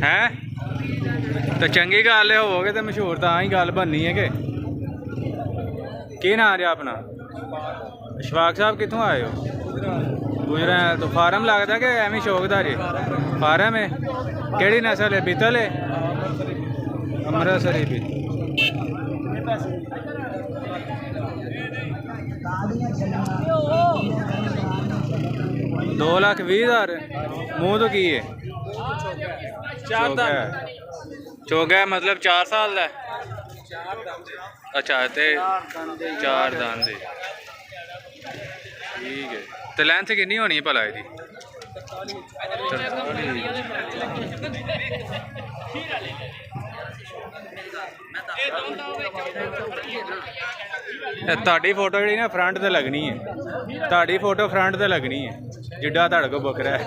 है तो चंगी गल है, होवोगे तो मशहूर तां ही गल बननी है कि नाम है अपना? इशफाक साहब कितों आए हो? गुजरात। तो फार्म लगता कि एवं शौकदार है? फार्म है। केड़ी नस्ल है? बीतल है? अमृतसरी भी। 2,20,000 मूँह तो की है? चौगा है मतलब 4 साल का? अच्छा तो 4 दंद ठीक है। तो लेंथ कितनी होनी है भला इसकी? ताड़ी फोटो जी ना फ्रंट ते लगनी है, ताड़ी फोटो फ्रंट ते लगनी है जिड्डा ताड़े को बकरा है।